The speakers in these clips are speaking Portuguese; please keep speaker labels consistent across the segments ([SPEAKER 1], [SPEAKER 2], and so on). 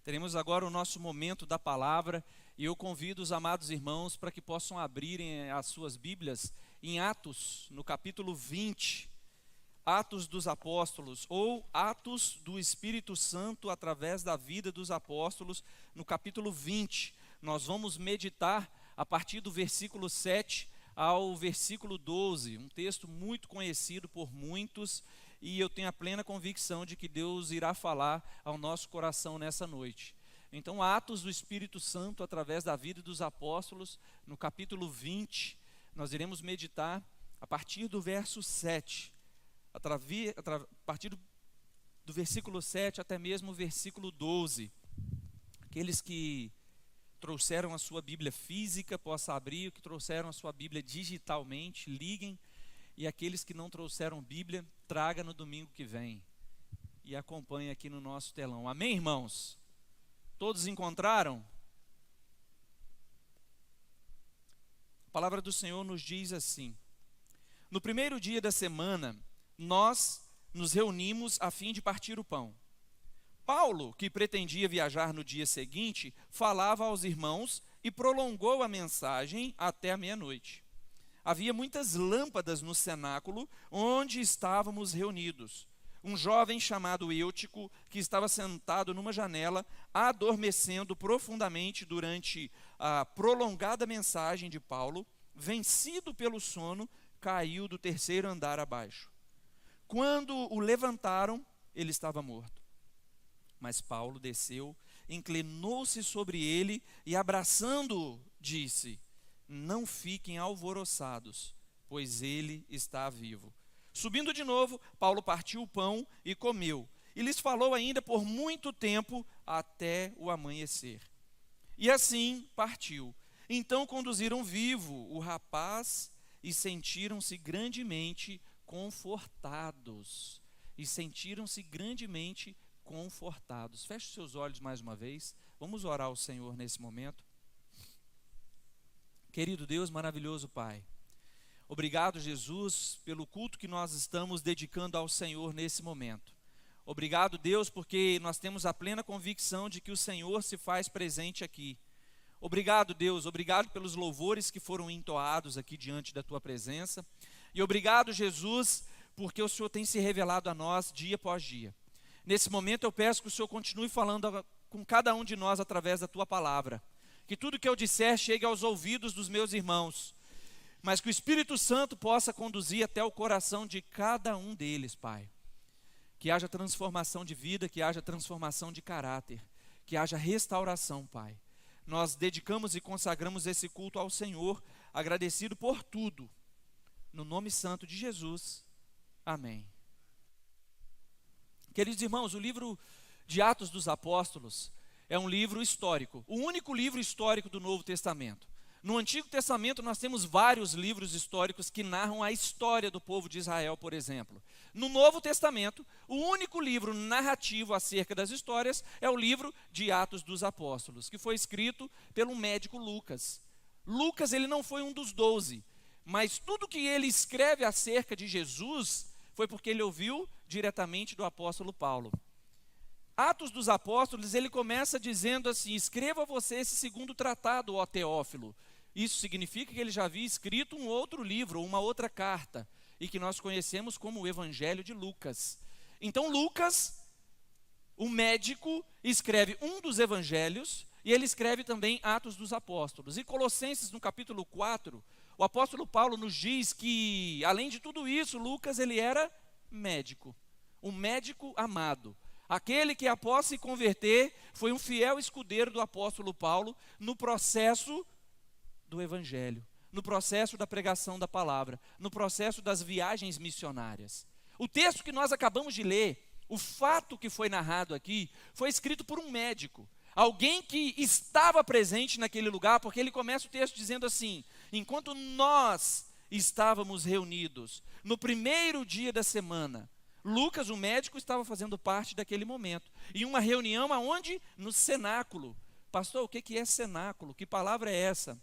[SPEAKER 1] Teremos agora o nosso momento da palavra e eu convido os amados irmãos para que possam abrirem as suas Bíblias em Atos, no capítulo 20, Atos dos Apóstolos, ou Atos do Espírito Santo através da vida dos apóstolos, no capítulo 20. Nós vamos meditar a partir do versículo 7 ao versículo 12, um texto muito conhecido por muitos, e eu tenho a plena convicção de que Deus irá falar ao nosso coração nessa noite. Então, Atos do Espírito Santo através da vida dos apóstolos, no capítulo 20, nós iremos meditar a partir do verso 7, a partir do versículo 7 até mesmo o versículo 12. Aqueles que trouxeram a sua Bíblia física, possam abrir, que trouxeram a sua Bíblia digitalmente, liguem, e aqueles que não trouxeram Bíblia, traga no domingo que vem e acompanhe aqui no nosso telão. Amém, irmãos? Todos encontraram? A palavra do Senhor nos diz assim: no primeiro dia da semana, nós nos reunimos a fim de partir o pão. Paulo, que pretendia viajar no dia seguinte, falava aos irmãos e prolongou a mensagem até a meia-noite. Havia muitas lâmpadas no cenáculo onde estávamos reunidos. Um jovem chamado Eutico, que estava sentado numa janela, adormecendo profundamente durante a prolongada mensagem de Paulo, vencido pelo sono, caiu do terceiro andar abaixo. Quando o levantaram, ele estava morto. Mas Paulo desceu, inclinou-se sobre ele e, abraçando-o, disse: não fiquem alvoroçados, pois ele está vivo. Subindo de novo, Paulo partiu o pão e comeu, e lhes falou ainda por muito tempo, até o amanhecer. E assim partiu. Então conduziram vivo o rapaz e sentiram-se grandemente confortados. Feche seus olhos mais uma vez. Vamos orar ao Senhor nesse momento. Querido Deus, maravilhoso Pai, obrigado, Jesus, pelo culto que nós estamos dedicando ao Senhor nesse momento. Obrigado, Deus, porque nós temos a plena convicção de que o Senhor se faz presente aqui. Obrigado, Deus, obrigado pelos louvores que foram entoados aqui diante da Tua presença. E obrigado, Jesus, porque o Senhor tem se revelado a nós dia após dia. Nesse momento eu peço que o Senhor continue falando com cada um de nós através da Tua palavra. Que tudo que eu disser chegue aos ouvidos dos meus irmãos, mas que o Espírito Santo possa conduzir até o coração de cada um deles, Pai. Que haja transformação de vida, que haja transformação de caráter, que haja restauração, Pai. Nós dedicamos e consagramos esse culto ao Senhor, agradecido por tudo. No nome santo de Jesus. Amém. Queridos irmãos, o livro de Atos dos Apóstolos é um livro histórico, o único livro histórico do Novo Testamento. No Antigo Testamento nós temos vários livros históricos que narram a história do povo de Israel, por exemplo. No Novo Testamento, o único livro narrativo acerca das histórias é o livro de Atos dos Apóstolos, que foi escrito pelo médico Lucas. Lucas, ele não foi um dos 12, mas tudo que ele escreve acerca de Jesus foi porque ele ouviu diretamente do apóstolo Paulo. Atos dos Apóstolos, ele começa dizendo assim: escreva você esse segundo tratado, ó Teófilo. Isso significa que ele já havia escrito um outro livro, uma outra carta, e que nós conhecemos como o Evangelho de Lucas. Então Lucas, o médico, escreve um dos evangelhos, e ele escreve também Atos dos Apóstolos. E Colossenses, no capítulo 4, o apóstolo Paulo nos diz que, além de tudo isso, Lucas, ele era médico, um médico amado. Aquele que, após se converter, foi um fiel escudeiro do apóstolo Paulo no processo do evangelho, no processo da pregação da palavra, no processo das viagens missionárias. O texto que nós acabamos de ler, o fato que foi narrado aqui, foi escrito por um médico, alguém que estava presente naquele lugar, porque ele começa o texto dizendo assim: enquanto nós estávamos reunidos no primeiro dia da semana, Lucas, o médico, estava fazendo parte daquele momento. Em uma reunião aonde? No cenáculo. Pastor, o que é cenáculo? Que palavra é essa?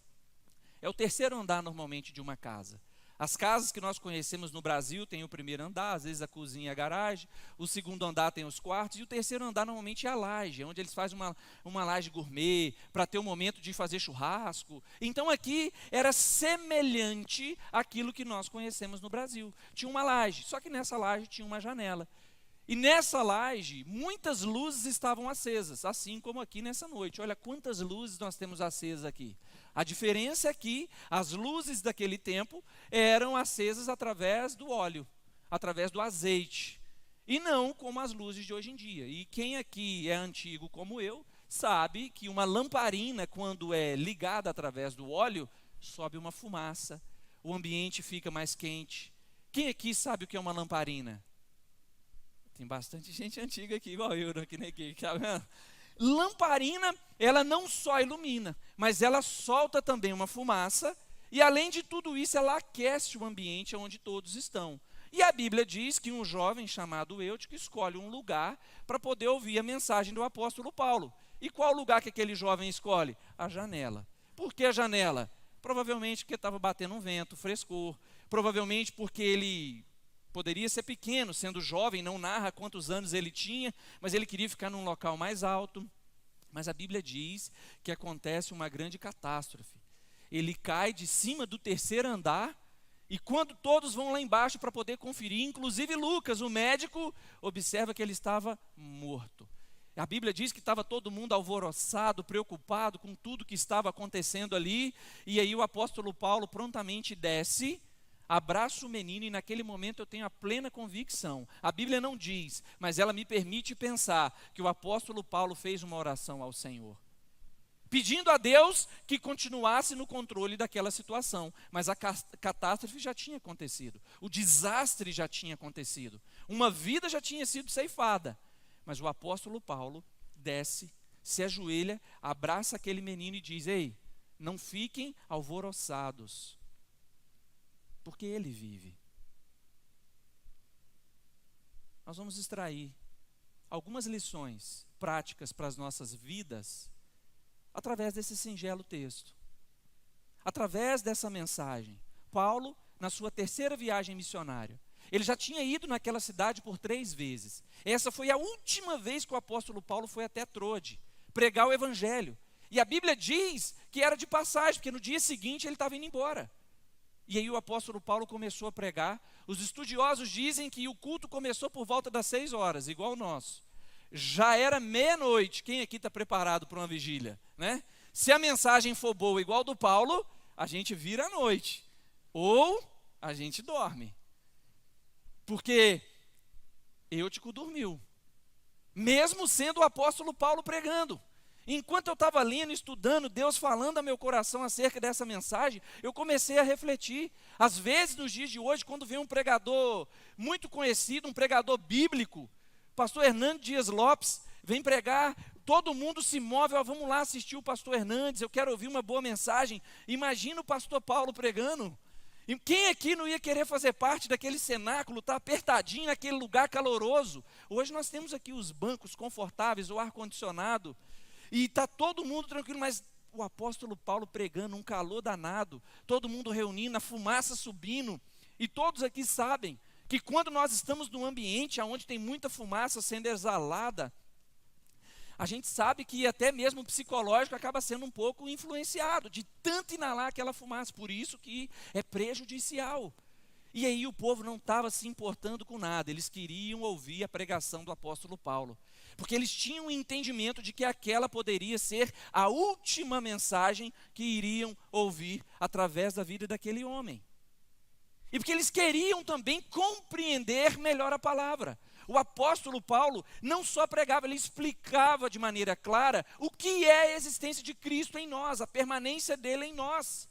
[SPEAKER 1] É o terceiro andar normalmente de uma casa. As casas que nós conhecemos no Brasil têm o primeiro andar, às vezes a cozinha e a garagem, o segundo andar tem os quartos, e o terceiro andar normalmente é a laje, onde eles fazem uma laje gourmet, para ter o momento de fazer churrasco. Então aqui era semelhante àquilo que nós conhecemos no Brasil. Tinha uma laje, só que nessa laje tinha uma janela. E nessa laje, muitas luzes estavam acesas, assim como aqui nessa noite. Olha quantas luzes nós temos acesas aqui. A diferença é que as luzes daquele tempo eram acesas através do óleo, através do azeite, e não como as luzes de hoje em dia. E quem aqui é antigo como eu, sabe que uma lamparina, quando é ligada através do óleo, sobe uma fumaça, o ambiente fica mais quente. Quem aqui sabe o que é uma lamparina? Tem bastante gente antiga aqui, igual eu, aqui na equipe, tá vendo? Lamparina, ela não só ilumina, mas ela solta também uma fumaça, e além de tudo isso, ela aquece o ambiente onde todos estão. E a Bíblia diz que um jovem chamado Eutico escolhe um lugar para poder ouvir a mensagem do apóstolo Paulo. E qual lugar que aquele jovem escolhe? A janela. Por que a janela? Provavelmente porque estava batendo um vento, frescor, provavelmente porque ele poderia ser pequeno, sendo jovem, não narra quantos anos ele tinha, mas ele queria ficar num local mais alto. Mas a Bíblia diz que acontece uma grande catástrofe. Ele cai de cima do terceiro andar, e quando todos vão lá embaixo para poder conferir, inclusive Lucas, o médico, observa que ele estava morto. A Bíblia diz que estava todo mundo alvoroçado, preocupado com tudo que estava acontecendo ali, e aí o apóstolo Paulo prontamente desce, abraço o menino, e naquele momento eu tenho a plena convicção. A Bíblia não diz, mas ela me permite pensar que o apóstolo Paulo fez uma oração ao Senhor, pedindo a Deus que continuasse no controle daquela situação. Mas a catástrofe já tinha acontecido, o desastre já tinha acontecido, uma vida já tinha sido ceifada. Mas o apóstolo Paulo desce, se ajoelha, abraça aquele menino e diz: ei, não fiquem alvoroçados, porque ele vive. Nós vamos extrair algumas lições práticas para as nossas vidas através desse singelo texto, através dessa mensagem. Paulo, na sua terceira viagem missionária, ele já tinha ido naquela cidade por 3 vezes. Essa foi a última vez que o apóstolo Paulo foi até Trode pregar o evangelho. E a Bíblia diz que era de passagem, porque no dia seguinte ele estava indo embora. E aí o apóstolo Paulo começou a pregar. Os estudiosos dizem que o culto começou por volta das 6 horas, igual o nosso. Já era meia-noite. Quem aqui está preparado para uma vigília, né? Se a mensagem for boa igual do Paulo, a gente vira à noite, ou a gente dorme. Porque Eutico dormiu, mesmo sendo o apóstolo Paulo pregando. Enquanto eu estava lendo, estudando, Deus falando ao meu coração acerca dessa mensagem, eu comecei a refletir. Às vezes, nos dias de hoje, quando vem um pregador muito conhecido, um pregador bíblico, pastor Hernandes Dias Lopes, vem pregar, todo mundo se move: ó, vamos lá assistir o pastor Hernandes, eu quero ouvir uma boa mensagem. Imagina o pastor Paulo pregando. E quem aqui não ia querer fazer parte daquele cenáculo, estar apertadinho naquele lugar caloroso? Hoje nós temos aqui os bancos confortáveis, o ar-condicionado, e está todo mundo tranquilo, mas o apóstolo Paulo pregando, um calor danado, todo mundo reunindo, a fumaça subindo. E todos aqui sabem que quando nós estamos num ambiente onde tem muita fumaça sendo exalada, a gente sabe que até mesmo o psicológico acaba sendo um pouco influenciado de tanto inalar aquela fumaça, por isso que é prejudicial. E aí o povo não estava se importando com nada, eles queriam ouvir a pregação do apóstolo Paulo, porque eles tinham um entendimento de que aquela poderia ser a última mensagem que iriam ouvir através da vida daquele homem. E porque eles queriam também compreender melhor a palavra. O apóstolo Paulo não só pregava, ele explicava de maneira clara o que é a existência de Cristo em nós, a permanência dele em nós.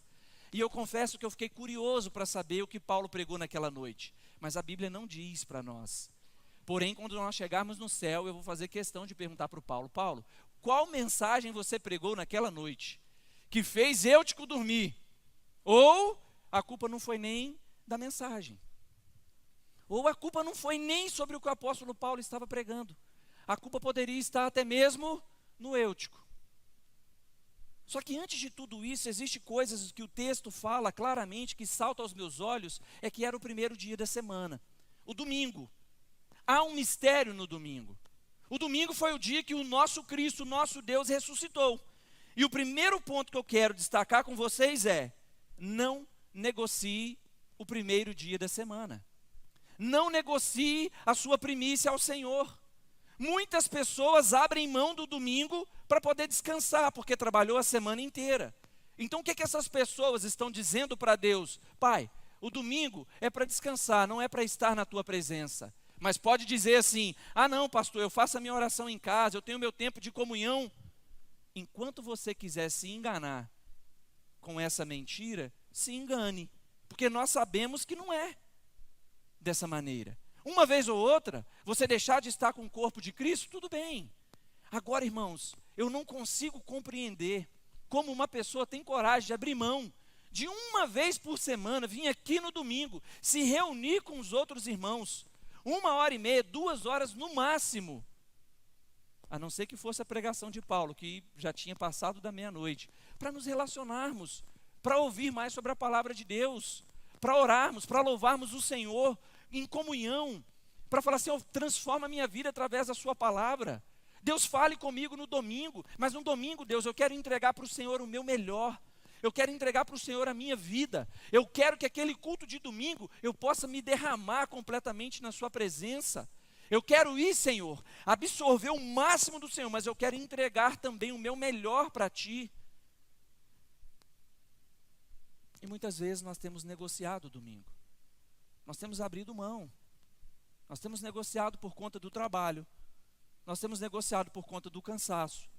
[SPEAKER 1] E eu confesso que eu fiquei curioso para saber o que Paulo pregou naquela noite, mas a Bíblia não diz para nós. Porém, quando nós chegarmos no céu, eu vou fazer questão de perguntar para o Paulo: Paulo, qual mensagem você pregou naquela noite que fez Eutico dormir? Ou a culpa não foi nem da mensagem, ou a culpa não foi nem sobre o que o apóstolo Paulo estava pregando. A culpa poderia estar até mesmo no Eutico. Só que antes de tudo isso, existem coisas que o texto fala claramente, que saltam aos meus olhos, é que era o primeiro dia da semana, o domingo. Há um mistério no domingo. O domingo foi o dia que o nosso Cristo, o nosso Deus, ressuscitou. E o primeiro ponto que eu quero destacar com vocês é: não negocie o primeiro dia da semana. Não negocie a sua primícia ao Senhor. Muitas pessoas abrem mão do domingo para poder descansar, porque trabalhou a semana inteira. Então o que essas pessoas estão dizendo para Deus? Pai, o domingo é para descansar, não é para estar na tua presença. Mas pode dizer assim: ah não, pastor, eu faço a minha oração em casa, eu tenho meu tempo de comunhão. Enquanto você quiser se enganar com essa mentira, se engane, porque nós sabemos que não é dessa maneira. Uma vez ou outra, você deixar de estar com o corpo de Cristo, tudo bem. Agora, irmãos, eu não consigo compreender como uma pessoa tem coragem de abrir mão de uma vez por semana, vir aqui no domingo, se reunir com os outros irmãos, 1h30, 2 horas no máximo, a não ser que fosse a pregação de Paulo, que já tinha passado da meia-noite, para nos relacionarmos, para ouvir mais sobre a palavra de Deus, para orarmos, para louvarmos o Senhor em comunhão, para falar: Senhor, transforma a minha vida através da sua palavra. Deus, fale comigo no domingo, mas no domingo, Deus, eu quero entregar para o Senhor o meu melhor. Eu quero entregar para o Senhor a minha vida. Eu quero que aquele culto de domingo eu possa me derramar completamente na sua presença. Eu quero ir, Senhor, absorver o máximo do Senhor, mas eu quero entregar também o meu melhor para Ti. E muitas vezes nós temos negociado o domingo. Nós temos abrido mão. Nós temos negociado por conta do trabalho. Nós temos negociado por conta do cansaço.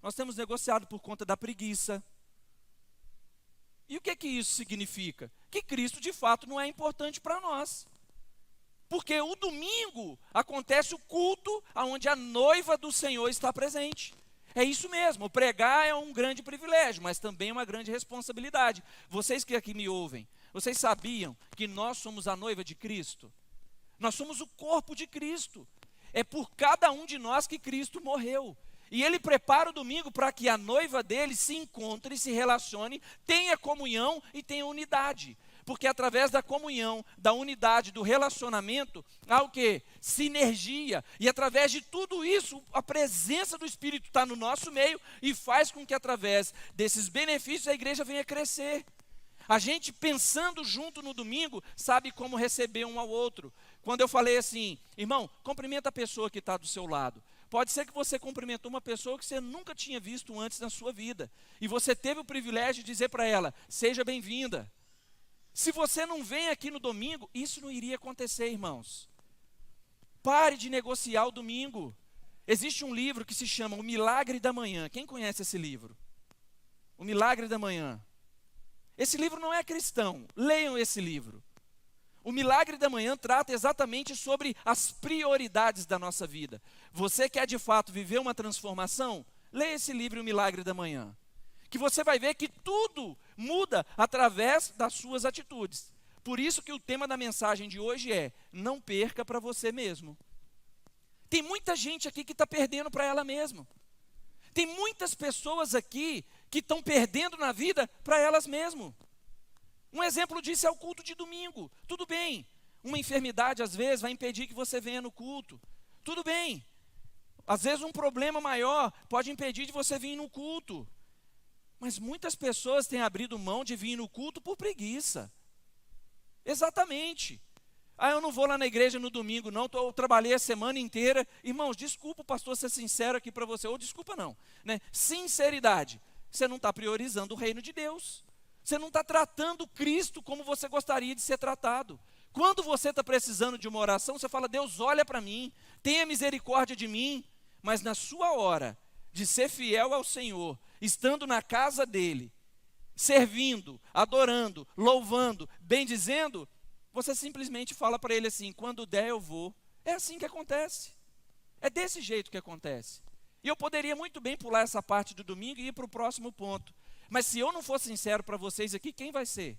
[SPEAKER 1] Nós temos negociado por conta da preguiça. E o que isso significa? Que Cristo de fato não é importante para nós. Porque o domingo acontece o culto onde a noiva do Senhor está presente. É isso mesmo, pregar é um grande privilégio, mas também é uma grande responsabilidade. Vocês que aqui me ouvem, vocês sabiam que nós somos a noiva de Cristo? Nós somos o corpo de Cristo. É por cada um de nós que Cristo morreu. E Ele prepara o domingo para que a noiva dele se encontre, se relacione, tenha comunhão e tenha unidade. Porque através da comunhão, da unidade, do relacionamento, há o quê? Sinergia. E através de tudo isso, a presença do Espírito está no nosso meio e faz com que através desses benefícios a igreja venha crescer. A gente pensando junto no domingo, sabe como receber um ao outro. Quando eu falei assim: irmão, cumprimenta a pessoa que está do seu lado. Pode ser que você cumprimentou uma pessoa que você nunca tinha visto antes na sua vida. E você teve o privilégio de dizer para ela: seja bem-vinda. Se você não vem aqui no domingo, isso não iria acontecer, irmãos. Pare de negociar o domingo. Existe um livro que se chama O Milagre da Manhã. Quem conhece esse livro? O Milagre da Manhã. Esse livro não é cristão. Leiam esse livro. O Milagre da Manhã trata exatamente sobre as prioridades da nossa vida. Você quer de fato viver uma transformação? Leia esse livro, O Milagre da Manhã. Que você vai ver que tudo muda através das suas atitudes. Por isso que o tema da mensagem de hoje é: não perca para você mesmo. Tem muita gente aqui que está perdendo para ela mesma. Tem muitas pessoas aqui que estão perdendo na vida para elas mesmas. Um exemplo disso é o culto de domingo. Tudo bem, uma enfermidade às vezes vai impedir que você venha no culto. Tudo bem, às vezes um problema maior pode impedir de você vir no culto. Mas muitas pessoas têm abrido mão de vir no culto por preguiça. Exatamente. Ah, eu não vou lá na igreja no domingo não, eu trabalhei a semana inteira. Irmãos, desculpa o pastor ser sincero aqui para você, ou desculpa não, né? Sinceridade, você não está priorizando o reino de Deus. Você não está tratando Cristo como você gostaria de ser tratado. Quando você está precisando de uma oração, você fala: Deus, olha para mim, tenha misericórdia de mim. Mas na sua hora de ser fiel ao Senhor, estando na casa dele, servindo, adorando, louvando, bendizendo, você simplesmente fala para ele assim: quando der eu vou. É assim que acontece. É desse jeito que acontece. E eu poderia muito bem pular essa parte do domingo e ir para o próximo ponto. Mas se eu não for sincero para vocês aqui, quem vai ser?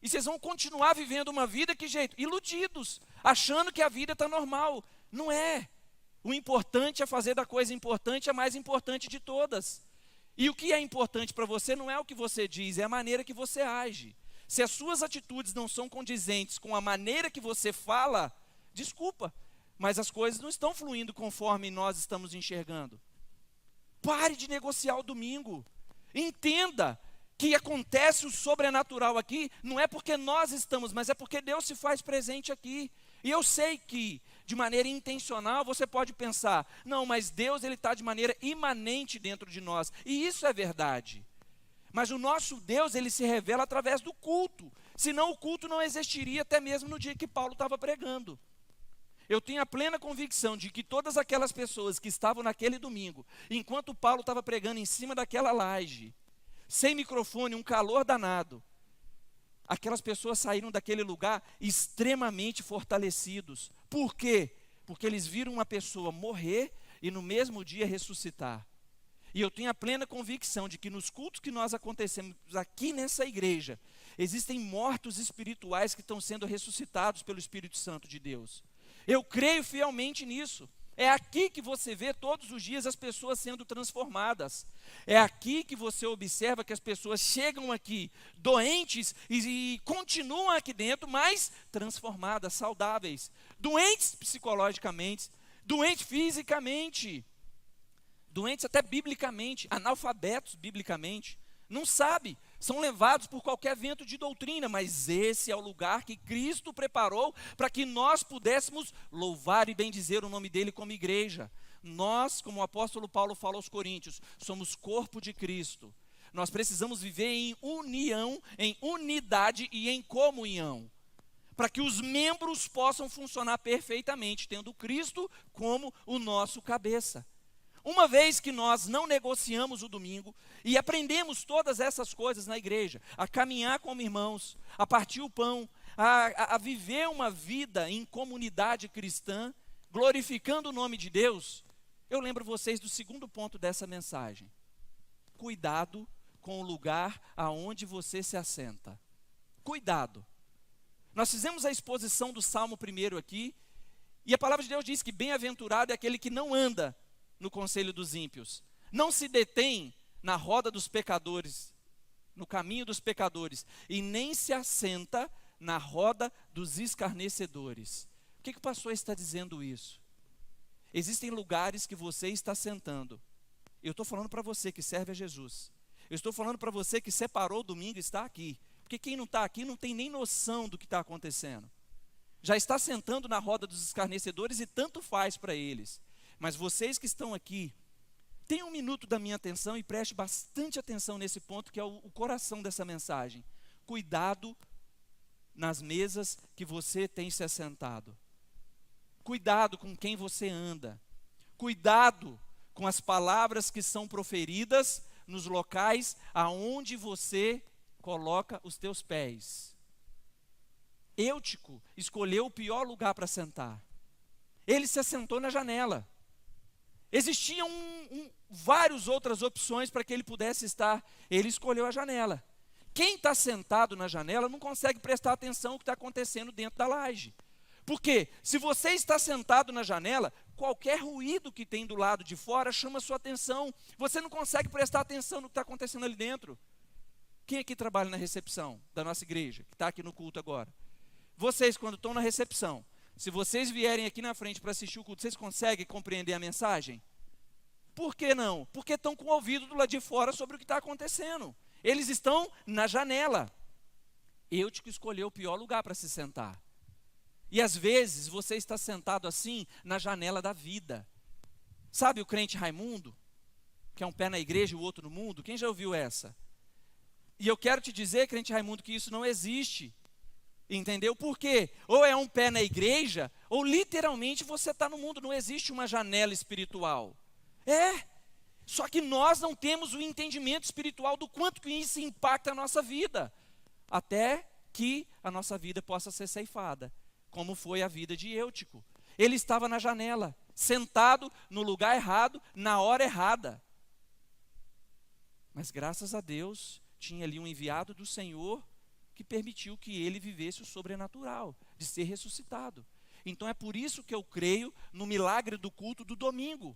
[SPEAKER 1] E vocês vão continuar vivendo uma vida, que jeito? Iludidos, achando que a vida está normal. Não é. O importante é fazer da coisa importante a mais importante de todas. E o que é importante para você não é o que você diz, é a maneira que você age. Se as suas atitudes não são condizentes com a maneira que você fala, desculpa, mas as coisas não estão fluindo conforme nós estamos enxergando. Pare de negociar o domingo. Entenda que acontece o sobrenatural aqui, não é porque nós estamos, mas é porque Deus se faz presente aqui. E eu sei que, de maneira intencional, você pode pensar, não, mas Deus ele está de maneira imanente dentro de nós. E isso é verdade. Mas o nosso Deus, ele se revela através do culto. Senão o culto não existiria até mesmo no dia que Paulo estava pregando. Eu tenho a plena convicção de que todas aquelas pessoas que estavam naquele domingo, enquanto Paulo estava pregando em cima daquela laje, sem microfone, um calor danado, aquelas pessoas saíram daquele lugar extremamente fortalecidos. Por quê? Porque eles viram uma pessoa morrer e no mesmo dia ressuscitar. E eu tenho a plena convicção de que nos cultos que nós acontecemos aqui nessa igreja, existem mortos espirituais que estão sendo ressuscitados pelo Espírito Santo de Deus. Eu creio fielmente nisso. É aqui que você vê todos os dias as pessoas sendo transformadas. É aqui que você observa que as pessoas chegam aqui doentes e continuam aqui dentro, mas transformadas, saudáveis. Doentes psicologicamente, doentes fisicamente, doentes até biblicamente, analfabetos biblicamente. Não sabe, são levados por qualquer vento de doutrina, mas esse é o lugar que Cristo preparou para que nós pudéssemos louvar e bendizer o nome dele como igreja. Nós, como o apóstolo Paulo fala aos Coríntios, somos corpo de Cristo. Nós precisamos viver em união, em unidade e em comunhão, para que os membros possam funcionar perfeitamente, tendo Cristo como o nosso cabeça. Uma vez que nós não negociamos o domingo e aprendemos todas essas coisas na igreja, a caminhar como irmãos, a partir o pão, a viver uma vida em comunidade cristã, glorificando o nome de Deus, eu lembro vocês do segundo ponto dessa mensagem. Cuidado com o lugar aonde você se assenta. Cuidado. Nós fizemos a exposição do Salmo 1 aqui, e a palavra de Deus diz que bem-aventurado é aquele que não anda no conselho dos ímpios, não se detém na roda dos pecadores, no caminho dos pecadores, e nem se assenta na roda dos escarnecedores. Por que o pastor está dizendo isso? Existem lugares que você está sentando. Eu estou falando para você que serve a Jesus. Eu estou falando para você que separou o domingo e está aqui. Porque quem não está aqui não tem nem noção do que está acontecendo. Já está sentando na roda dos escarnecedores e tanto faz para eles. Mas vocês que estão aqui, tenham um minuto da minha atenção e preste bastante atenção nesse ponto que é o coração dessa mensagem. Cuidado nas mesas que você tem se assentado. Cuidado com quem você anda. Cuidado com as palavras que são proferidas nos locais aonde você coloca os teus pés. Eutico escolheu o pior lugar para sentar. Ele se assentou na janela. Existiam várias outras opções para que ele pudesse estar. Ele escolheu a janela. Quem está sentado na janela não consegue prestar atenção no que está acontecendo dentro da laje. Porque se você está sentado na janela, qualquer ruído que tem do lado de fora chama a sua atenção. Você não consegue prestar atenção no que está acontecendo ali dentro. Quem aqui trabalha na recepção da nossa igreja, que está aqui no culto agora? Vocês, quando estão na recepção, se vocês vierem aqui na frente para assistir o culto, vocês conseguem compreender a mensagem? Por que não? Porque estão com o ouvido do lado de fora sobre o que está acontecendo. Eles estão na janela. Eutico escolheu o pior lugar para se sentar. E às vezes você está sentado assim na janela da vida. Sabe o crente Raimundo? Que é um pé na igreja e o outro no mundo? Quem já ouviu essa? E eu quero te dizer, crente Raimundo, que isso não existe. Entendeu? Por quê? Ou é um pé na igreja, ou literalmente você está no mundo. Não existe uma janela espiritual. Só que nós não temos o entendimento espiritual do quanto que isso impacta a nossa vida. Até que a nossa vida possa ser ceifada. Como foi a vida de Eutico. Ele estava na janela, sentado no lugar errado, na hora errada. Mas graças a Deus, tinha ali um enviado do Senhor que permitiu que ele vivesse o sobrenatural, de ser ressuscitado. Então é por isso que eu creio no milagre do culto do domingo.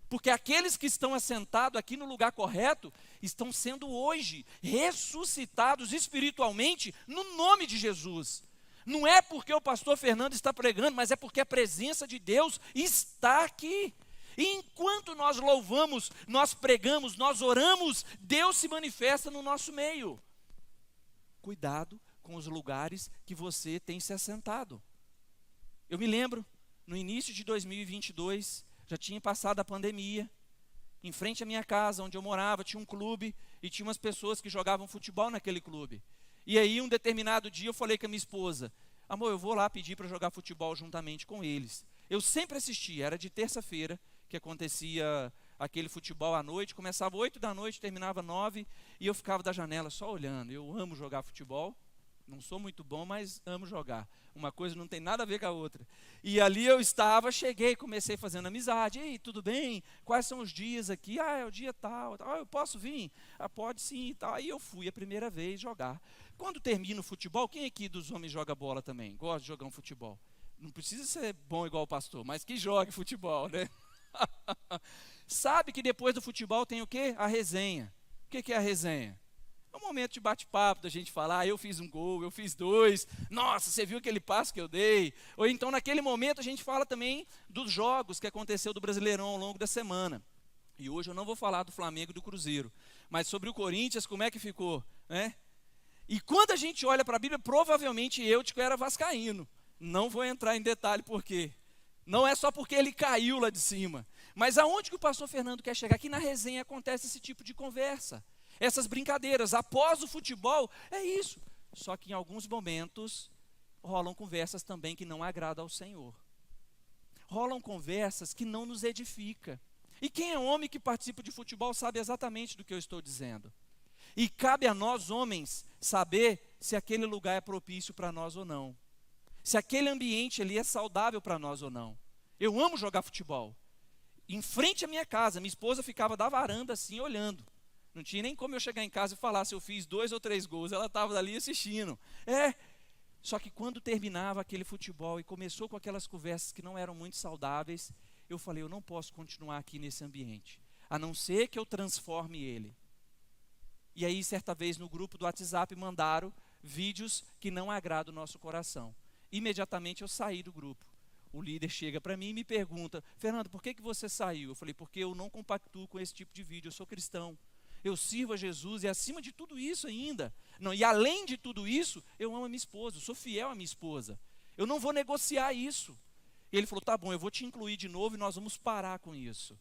[SPEAKER 1] Porque aqueles que estão assentados aqui no lugar correto, estão sendo hoje ressuscitados espiritualmente no nome de Jesus. Não é porque o pastor Fernando está pregando, mas é porque a presença de Deus está aqui. E enquanto nós louvamos, nós pregamos, nós oramos, Deus se manifesta no nosso meio. Cuidado com os lugares que você tem se assentado. Eu me lembro, no início de 2022, já tinha passado a pandemia. Em frente à minha casa, onde eu morava, tinha um clube e tinha umas pessoas que jogavam futebol naquele clube. E aí, um determinado dia, eu falei com a minha esposa: amor, eu vou lá pedir para jogar futebol juntamente com eles. Eu sempre assistia, era de terça-feira que acontecia aquele futebol à noite, começava 8 da noite, terminava 9, e eu ficava da janela só olhando. Eu amo jogar futebol, não sou muito bom, mas amo jogar. Uma coisa não tem nada a ver com a outra. E ali eu estava, cheguei, comecei fazendo amizade. Ei, tudo bem? Quais são os dias aqui? Ah, é o dia tal. Ah, eu posso vir? Ah, pode sim e tal. Aí eu fui a primeira vez jogar. Quando termina o futebol, quem aqui dos homens joga bola também? Gosta de jogar um futebol? Não precisa ser bom igual o pastor, mas que jogue futebol, né? Sabe que depois do futebol tem o quê? A resenha. O que é a resenha? É um momento de bate-papo, da gente falar: eu fiz um gol, eu fiz 2, nossa, você viu aquele passo que eu dei? Ou então, naquele momento, a gente fala também dos jogos que aconteceu do Brasileirão ao longo da semana. E hoje eu não vou falar do Flamengo e do Cruzeiro, mas sobre o Corinthians, como é que ficou, né? E quando a gente olha para a Bíblia, provavelmente Eutico era vascaíno. Não vou entrar em detalhe por quê. Não é só porque ele caiu lá de cima. Mas aonde que o pastor Fernando quer chegar? Aqui na resenha acontece esse tipo de conversa. Essas brincadeiras, após o futebol, é isso. Só que em alguns momentos rolam conversas também que não agradam ao Senhor. Rolam conversas que não nos edificam. E quem é homem que participa de futebol sabe exatamente do que eu estou dizendo. E cabe a nós, homens, saber se aquele lugar é propício para nós ou não. Se aquele ambiente ali é saudável para nós ou não. Eu amo jogar futebol. Em frente à minha casa, minha esposa ficava da varanda assim, olhando. Não tinha nem como eu chegar em casa e falar se eu fiz 2 ou 3 gols. Ela estava ali assistindo. Só que quando terminava aquele futebol e começou com aquelas conversas que não eram muito saudáveis, eu falei: eu não posso continuar aqui nesse ambiente, a não ser que eu transforme ele. E aí, certa vez, no grupo do WhatsApp, mandaram vídeos que não agradam o nosso coração. Imediatamente eu saí do grupo. O líder chega para mim e me pergunta: Fernando, por que você saiu? Eu falei: porque eu não compactuo com esse tipo de vídeo, eu sou cristão. Eu sirvo a Jesus e acima de tudo isso ainda. Não, e além de tudo isso, eu amo a minha esposa, eu sou fiel à minha esposa. Eu não vou negociar isso. E ele falou: tá bom, eu vou te incluir de novo e nós vamos parar com isso.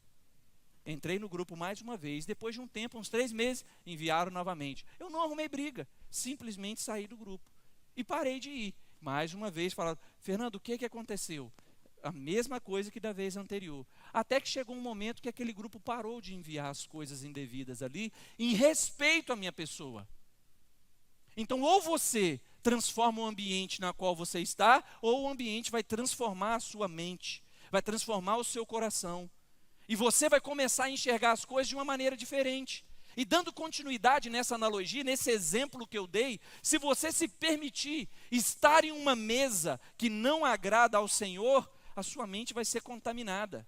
[SPEAKER 1] Entrei no grupo mais uma vez, depois de um tempo, uns 3 meses, enviaram novamente. Eu não arrumei briga, simplesmente saí do grupo. E parei de ir. Mais uma vez falaram: Fernando, o que aconteceu? A mesma coisa que da vez anterior. Até que chegou um momento que aquele grupo parou de enviar as coisas indevidas ali, em respeito à minha pessoa. Então, ou você transforma o ambiente na qual você está, ou o ambiente vai transformar a sua mente, vai transformar o seu coração. E você vai começar a enxergar as coisas de uma maneira diferente. E dando continuidade nessa analogia, nesse exemplo que eu dei, se você se permitir estar em uma mesa que não agrada ao Senhor, a sua mente vai ser contaminada.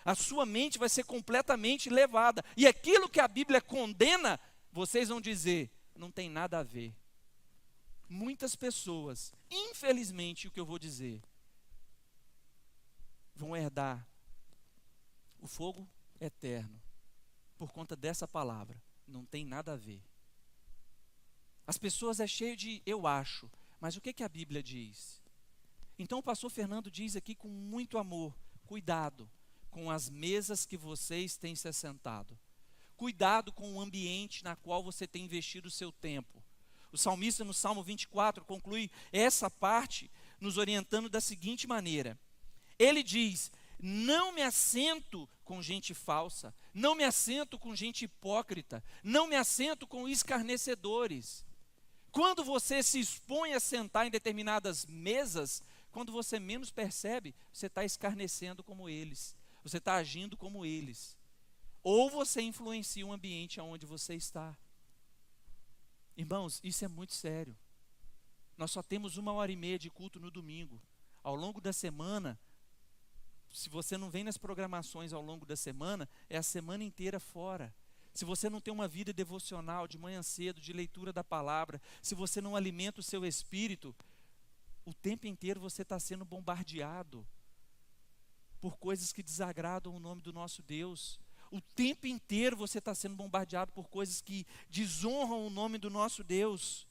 [SPEAKER 1] A sua mente vai ser completamente levada. E aquilo que a Bíblia condena, vocês vão dizer: não tem nada a ver. Muitas pessoas, infelizmente, o que eu vou dizer, vão herdar o fogo eterno por conta dessa palavra. Não tem nada a ver. As pessoas é cheio de eu acho, mas o que a Bíblia diz? Então o pastor Fernando diz aqui com muito amor: cuidado com as mesas que vocês têm se assentado. Cuidado com o ambiente na qual você tem investido o seu tempo. O salmista no Salmo 24 conclui essa parte nos orientando da seguinte maneira. Ele diz: não me assento com gente falsa, não me assento com gente hipócrita, não me assento com escarnecedores. Quando você se expõe a sentar em determinadas mesas, quando você menos percebe, você está escarnecendo como eles, você está agindo como eles. Ou você influencia o ambiente onde você está. Irmãos, isso é muito sério. Nós só temos 1h30 de culto no domingo. Ao longo da semana, se você não vem nas programações ao longo da semana, é a semana inteira fora. Se você não tem uma vida devocional de manhã cedo, de leitura da palavra, se você não alimenta o seu espírito, o tempo inteiro você está sendo bombardeado por coisas que desagradam o nome do nosso Deus. O tempo inteiro você está sendo bombardeado por coisas que desonram o nome do nosso Deus.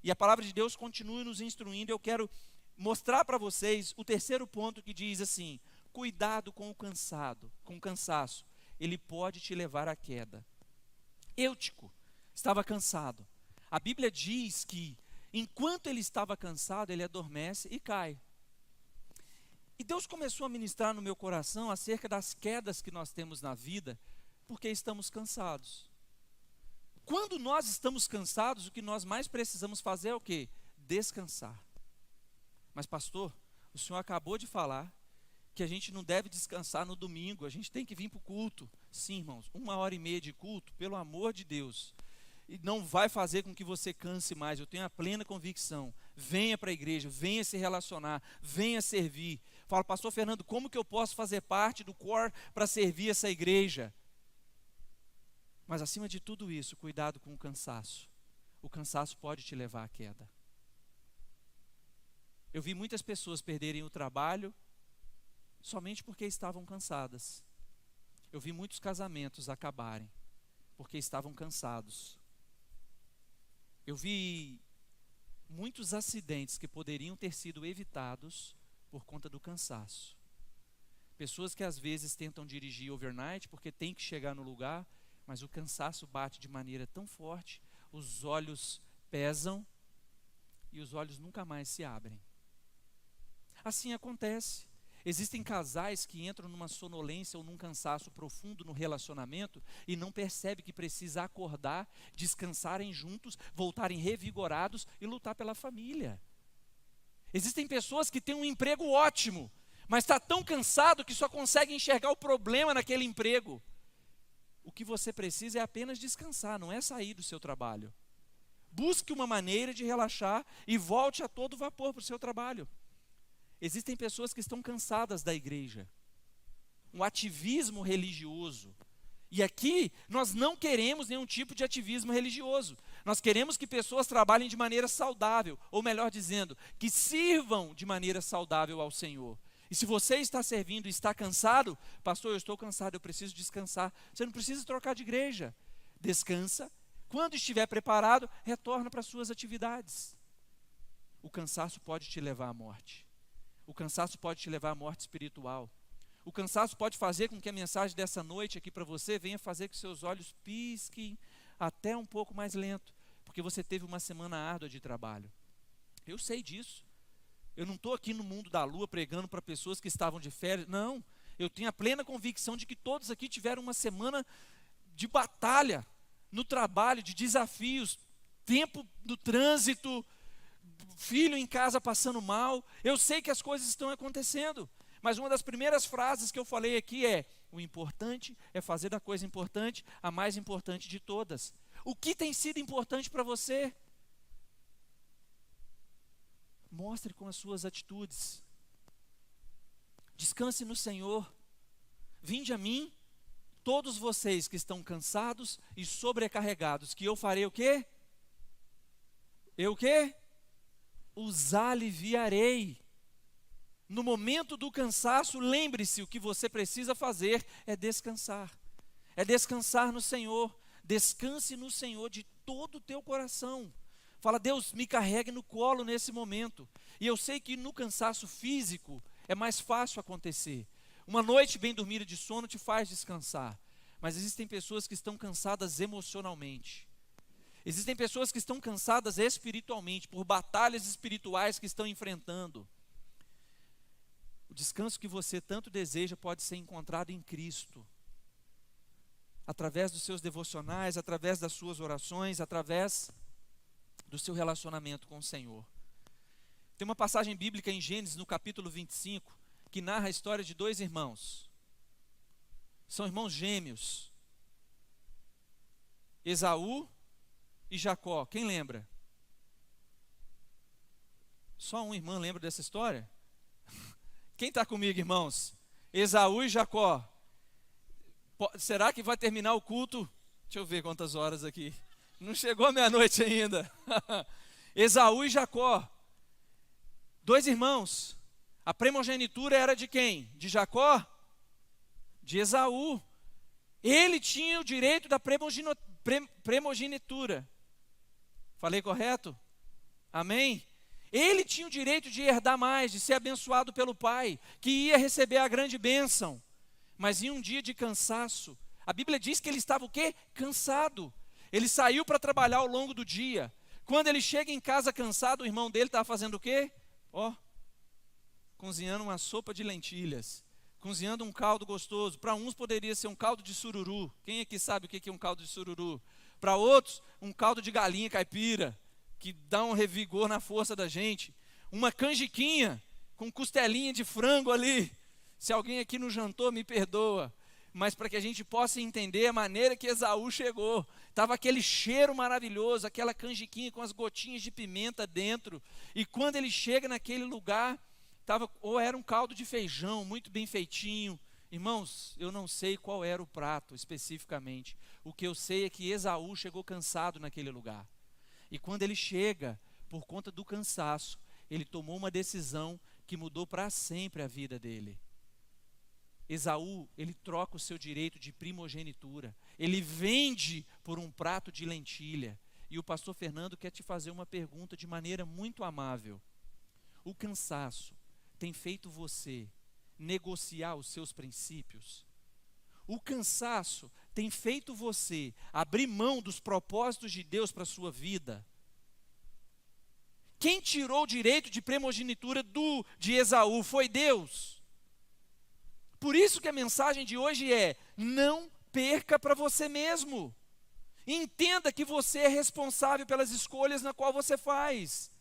[SPEAKER 1] E a palavra de Deus continua nos instruindo. Eu quero mostrar para vocês o terceiro ponto, que diz assim: cuidado com o cansaço. Ele pode te levar à queda. Eutico estava cansado. A Bíblia diz que enquanto ele estava cansado, ele adormece e cai. E Deus começou a ministrar no meu coração acerca das quedas que nós temos na vida, porque estamos cansados. Quando nós estamos cansados, o que nós mais precisamos fazer é o quê? Descansar. Mas pastor, o senhor acabou de falar que a gente não deve descansar no domingo, a gente tem que vir para o culto. Sim, irmãos, 1h30 de culto, pelo amor de Deus, e não vai fazer com que você canse mais. Eu tenho a plena convicção. Venha para a igreja, venha se relacionar, venha servir. Fala, pastor Fernando, como que eu posso fazer parte do core para servir essa igreja? Mas acima de tudo isso, cuidado com o cansaço. O cansaço pode te levar à queda. Eu vi muitas pessoas perderem o trabalho somente porque estavam cansadas. Eu vi muitos casamentos acabarem porque estavam cansados. Eu vi muitos acidentes que poderiam ter sido evitados por conta do cansaço. Pessoas que às vezes tentam dirigir overnight porque tem que chegar no lugar, mas o cansaço bate de maneira tão forte, os olhos pesam e os olhos nunca mais se abrem. Assim acontece. Existem casais que entram numa sonolência ou num cansaço profundo no relacionamento e não percebem que precisa acordar, descansarem juntos, voltarem revigorados e lutar pela família. Existem pessoas que têm um emprego ótimo, mas está tão cansado que só consegue enxergar o problema naquele emprego. O que você precisa é apenas descansar, não é sair do seu trabalho. Busque uma maneira de relaxar e volte a todo vapor para o seu trabalho. Existem pessoas que estão cansadas da igreja, um ativismo religioso. E aqui nós não queremos nenhum tipo de ativismo religioso. Nós queremos que pessoas trabalhem de maneira saudável, ou melhor dizendo, que sirvam de maneira saudável ao Senhor. E se você está servindo e está cansado, pastor, eu estou cansado, eu preciso descansar. Você não precisa trocar de igreja. Descansa. Quando estiver preparado, retorna para as suas atividades. O cansaço pode te levar à morte. O cansaço pode te levar à morte espiritual. O cansaço pode fazer com que a mensagem dessa noite aqui para você venha fazer que seus olhos pisquem até um pouco mais lento, porque você teve uma semana árdua de trabalho. Eu sei disso. Eu não estou aqui no mundo da lua pregando para pessoas que estavam de férias. Não, eu tenho a plena convicção de que todos aqui tiveram uma semana de batalha no trabalho, de desafios, tempo do trânsito, filho em casa passando mal. Eu sei que as coisas estão acontecendo, mas uma das primeiras frases que eu falei aqui é: o importante é fazer da coisa importante a mais importante de todas. O que tem sido importante para você? Mostre com as suas atitudes. Descanse no Senhor. Vinde a mim, todos vocês que estão cansados e sobrecarregados, que eu farei o quê? Eu o quê? Os aliviarei. No momento do cansaço, lembre-se, o que você precisa fazer é descansar. É descansar no Senhor. Descanse no Senhor de todo o teu coração. Fala, Deus, me carregue no colo nesse momento. E eu sei que no cansaço físico é mais fácil acontecer. Uma noite bem dormida de sono te faz descansar. Mas existem pessoas que estão cansadas emocionalmente. Existem pessoas que estão cansadas espiritualmente, por batalhas espirituais que estão enfrentando. O descanso que você tanto deseja pode ser encontrado em Cristo. Através dos seus devocionais, através das suas orações, através do seu relacionamento com o Senhor. Tem uma passagem bíblica em Gênesis, no capítulo 25, que narra a história de dois irmãos. São irmãos gêmeos. Esaú e Jacó. Quem lembra? Só um irmão lembra dessa história? Quem está comigo, irmãos? Esaú e Jacó. Será que vai terminar o culto? Deixa eu ver quantas horas aqui. Não chegou a meia-noite ainda. Esaú e Jacó. 2 irmãos. A primogenitura era de quem? De Jacó? De Esaú. Ele tinha o direito da primogenitura. Falei correto? Amém? Ele tinha o direito de herdar mais, de ser abençoado pelo pai, que ia receber a grande bênção. Mas em um dia de cansaço, a Bíblia diz que ele estava o quê? Cansado. Ele saiu para trabalhar ao longo do dia. Quando ele chega em casa cansado, o irmão dele estava fazendo o quê? Cozinhando uma sopa de lentilhas. Cozinhando um caldo gostoso. Para uns poderia ser um caldo de sururu. Quem aqui sabe o que é um caldo de sururu? Para outros, um caldo de galinha caipira, que dá um revigor na força da gente. Uma canjiquinha com costelinha de frango ali. Se alguém aqui não jantou, me perdoa. Mas para que a gente possa entender a maneira que Esaú chegou. Estava aquele cheiro maravilhoso, aquela canjiquinha com as gotinhas de pimenta dentro. E quando ele chega naquele lugar, era um caldo de feijão, muito bem feitinho. Irmãos, eu não sei qual era o prato especificamente. O que eu sei é que Esaú chegou cansado naquele lugar. E quando ele chega, por conta do cansaço, ele tomou uma decisão que mudou para sempre a vida dele. Esaú, ele troca o seu direito de primogenitura. Ele vende por um prato de lentilha. E o pastor Fernando quer te fazer uma pergunta de maneira muito amável. O cansaço tem feito você negociar os seus princípios? O cansaço tem feito você abrir mão dos propósitos de Deus para a sua vida? Quem tirou o direito de primogenitura de Esaú foi Deus. Por isso que a mensagem de hoje é: não perca para você mesmo. Entenda que você é responsável pelas escolhas na qual você faz.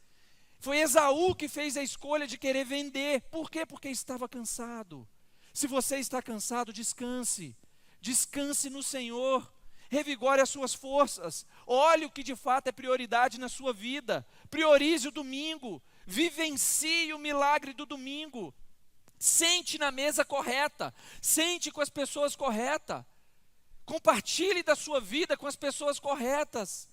[SPEAKER 1] Foi Esaú que fez a escolha de querer vender. Por quê? Porque estava cansado. Se você está cansado, descanse. Descanse no Senhor. Revigore as suas forças. Olhe o que de fato é prioridade na sua vida. Priorize o domingo. Vivencie o milagre do domingo. Sente na mesa correta. Sente com as pessoas corretas. Compartilhe da sua vida com as pessoas corretas.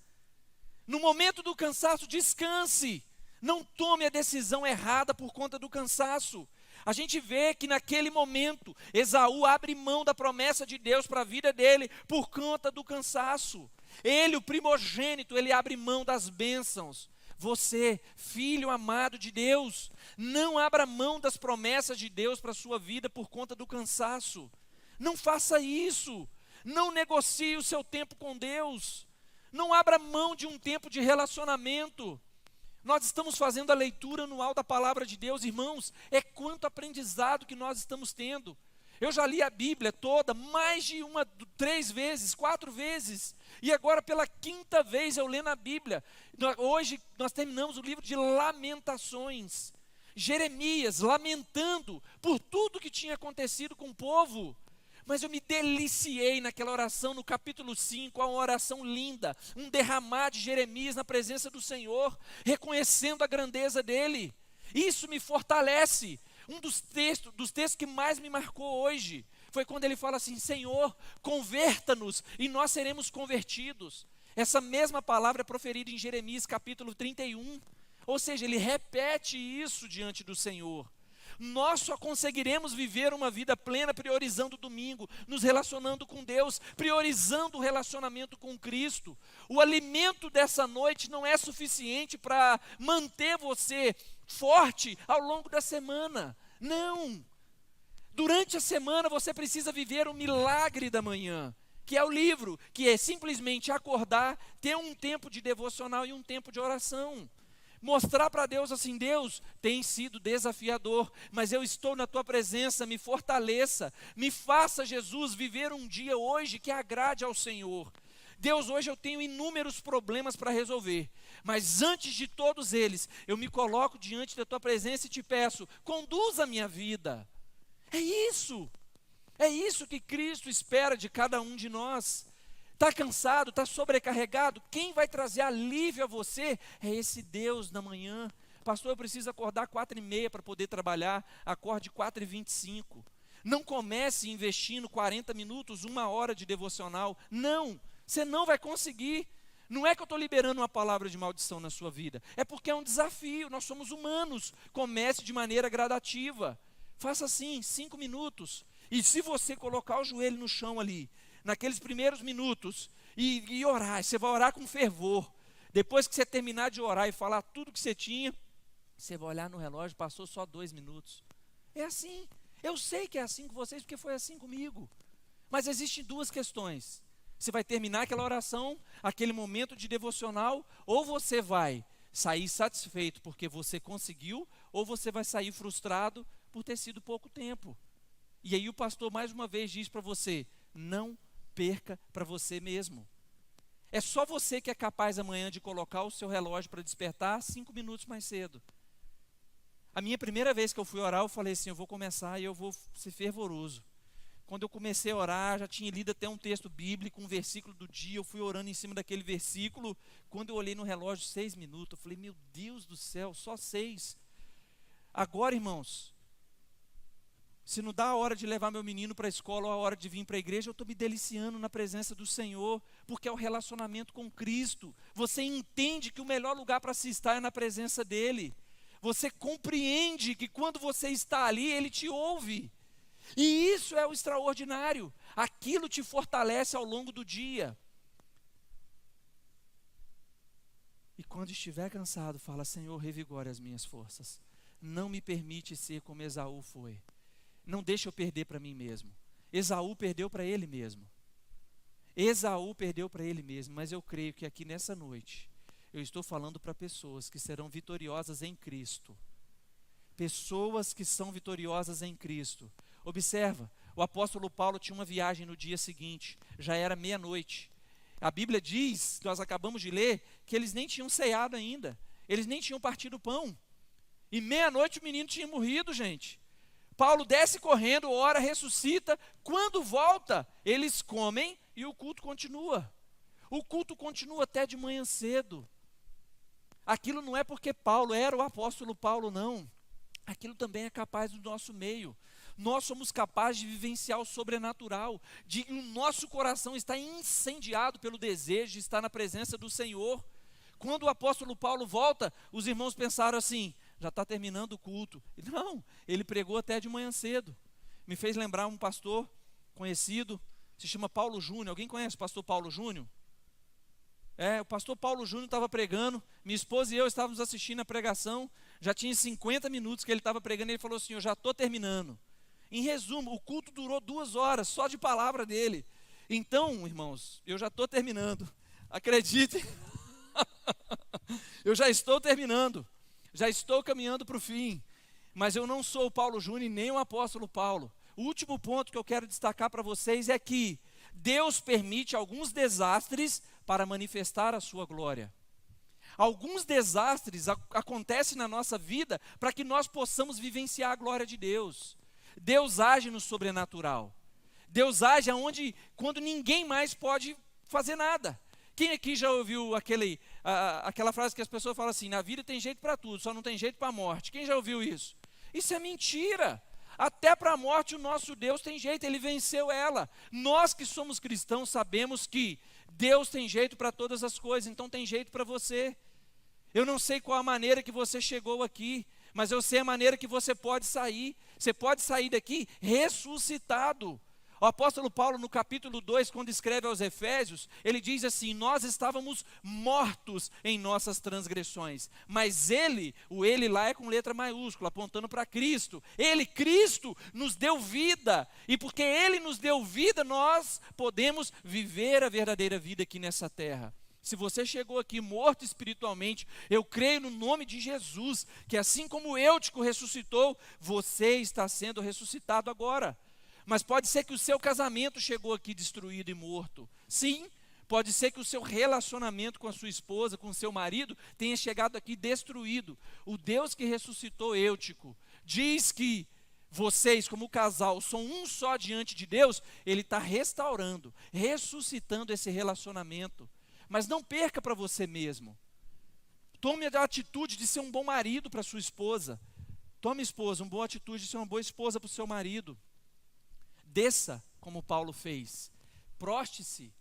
[SPEAKER 1] No momento do cansaço, descanse. Não tome a decisão errada por conta do cansaço. A gente vê que naquele momento, Esaú abre mão da promessa de Deus para a vida dele por conta do cansaço. Ele, o primogênito, ele abre mão das bênçãos. Você, filho amado de Deus, não abra mão das promessas de Deus para a sua vida por conta do cansaço. Não faça isso. Não negocie o seu tempo com Deus. Não abra mão de um tempo de relacionamento. Nós estamos fazendo a leitura anual da palavra de Deus, irmãos. É quanto aprendizado que nós estamos tendo. Eu já li a Bíblia toda mais de 3 vezes, 4 vezes. E agora pela 5ª vez eu lendo a Bíblia. Hoje nós terminamos o livro de Lamentações. Jeremias lamentando por tudo que tinha acontecido com o povo. Mas eu me deliciei naquela oração no capítulo 5, uma oração linda, um derramar de Jeremias na presença do Senhor, reconhecendo a grandeza dele. Isso me fortalece. Um dos textos que mais me marcou hoje foi quando ele fala assim: Senhor, converta-nos e nós seremos convertidos. Essa mesma palavra é proferida em Jeremias capítulo 31. Ou seja, ele repete isso diante do Senhor. Nós só conseguiremos viver uma vida plena priorizando o domingo, nos relacionando com Deus, priorizando o relacionamento com Cristo. O alimento dessa noite não é suficiente para manter você forte ao longo da semana. Não. Durante a semana você precisa viver o milagre da manhã, que é o livro, que é simplesmente acordar, ter um tempo de devocional e um tempo de oração. Mostrar para Deus assim: Deus, tem sido desafiador, mas eu estou na tua presença, me fortaleça, me faça, Jesus, viver um dia hoje que agrade ao Senhor. Deus, hoje eu tenho inúmeros problemas para resolver, mas antes de todos eles, eu me coloco diante da tua presença e te peço, conduza a minha vida. É isso que Cristo espera de cada um de nós. Está cansado, está sobrecarregado? Quem vai trazer alívio a você é esse Deus da manhã. Pastor, eu preciso acordar 4h30 para poder trabalhar. Acorde 4h25. Não comece investindo 40 minutos, 1 hora de devocional. Não, você não vai conseguir. Não é que eu estou liberando uma palavra de maldição na sua vida. É porque é um desafio, nós somos humanos. Comece de maneira gradativa. Faça assim, 5 minutos. E se você colocar o joelho no chão ali, naqueles primeiros minutos, e orar, você vai orar com fervor. Depois que você terminar de orar e falar tudo que você tinha, você vai olhar no relógio, passou só 2 minutos. É assim. Eu sei que é assim com vocês, porque foi assim comigo. Mas existem 2 questões. Você vai terminar aquela oração, aquele momento de devocional, ou você vai sair satisfeito porque você conseguiu, ou você vai sair frustrado por ter sido pouco tempo. E aí o pastor mais uma vez diz para você, não perca para você mesmo. É só você que é capaz amanhã de colocar o seu relógio para despertar 5 minutos mais cedo. A minha primeira vez que eu fui orar, eu falei assim, eu vou começar e eu vou ser fervoroso. Quando eu comecei a orar, já tinha lido até um texto bíblico, um versículo do dia, eu fui orando em cima daquele versículo. Quando eu olhei no relógio, 6 minutos, eu falei, meu Deus do céu, só 6. Agora, irmãos, se não dá a hora de levar meu menino para a escola ou a hora de vir para a igreja, eu estou me deliciando na presença do Senhor, porque é o relacionamento com Cristo. Você entende que o melhor lugar para se estar é na presença dEle. Você compreende que quando você está ali, Ele te ouve. E isso é o extraordinário. Aquilo te fortalece ao longo do dia. E quando estiver cansado, fala, Senhor, revigore as minhas forças. Não me permite ser como Esaú foi. Não deixa eu perder para mim mesmo. Esaú perdeu para ele mesmo. Esaú perdeu para ele mesmo. Mas eu creio que aqui nessa noite, eu estou falando para pessoas que serão vitoriosas em Cristo. Pessoas que são vitoriosas em Cristo. Observa, o apóstolo Paulo tinha uma viagem no dia seguinte, já era meia-noite. A Bíblia diz, nós acabamos de ler, que eles nem tinham ceado ainda, eles nem tinham partido o pão. E meia-noite o menino tinha morrido, gente. Paulo desce correndo, ora, ressuscita, quando volta, eles comem e o culto continua. O culto continua até de manhã cedo. Aquilo não é porque Paulo era o apóstolo Paulo, não. Aquilo também é capaz do nosso meio. Nós somos capazes de vivenciar o sobrenatural, o nosso coração está incendiado pelo desejo de estar na presença do Senhor. Quando o apóstolo Paulo volta, os irmãos pensaram assim, já está terminando o culto. Não, ele pregou até de manhã cedo. Me fez lembrar um pastor conhecido, se chama Paulo Júnior. Alguém conhece o pastor Paulo Júnior? O pastor Paulo Júnior estava pregando, minha esposa e eu estávamos assistindo a pregação, já tinha 50 minutos que ele estava pregando, e ele falou assim, eu já estou terminando. Em resumo, o culto durou 2 horas, só de palavra dele. Então, irmãos, eu já estou terminando, acreditem, eu já estou terminando, já estou caminhando para o fim, mas eu não sou o Paulo Júnior nem o apóstolo Paulo. O último ponto que eu quero destacar para vocês é que Deus permite alguns desastres para manifestar a sua glória. Alguns desastres acontecem na nossa vida para que nós possamos vivenciar a glória de Deus. Deus age no sobrenatural. Deus age quando ninguém mais pode fazer nada. Quem aqui já ouviu aquela frase que as pessoas falam assim, na vida tem jeito para tudo, só não tem jeito para a morte. Quem já ouviu isso? Isso é mentira. Até para a morte o nosso Deus tem jeito, Ele venceu ela. Nós que somos cristãos sabemos que Deus tem jeito para todas as coisas, então tem jeito para você. Eu não sei qual a maneira que você chegou aqui, mas eu sei a maneira que você pode sair. Você pode sair daqui ressuscitado. O apóstolo Paulo, no capítulo 2, quando escreve aos Efésios, ele diz assim, nós estávamos mortos em nossas transgressões, mas o ele lá é com letra maiúscula, apontando para Cristo. Cristo, nos deu vida, e porque Ele nos deu vida, nós podemos viver a verdadeira vida aqui nessa terra. Se você chegou aqui morto espiritualmente, eu creio no nome de Jesus, que assim como o Eutico ressuscitou, você está sendo ressuscitado agora. Mas pode ser que o seu casamento chegou aqui destruído e morto. Sim, pode ser que o seu relacionamento com a sua esposa, com o seu marido, tenha chegado aqui destruído. O Deus que ressuscitou Eutico diz que vocês, como casal, são um só diante de Deus. Ele está restaurando, ressuscitando esse relacionamento. Mas não perca para você mesmo. Tome a atitude de ser um bom marido para sua esposa. Tome, esposa, uma boa atitude de ser uma boa esposa para o seu marido. Desça, como Paulo fez. Proste-se.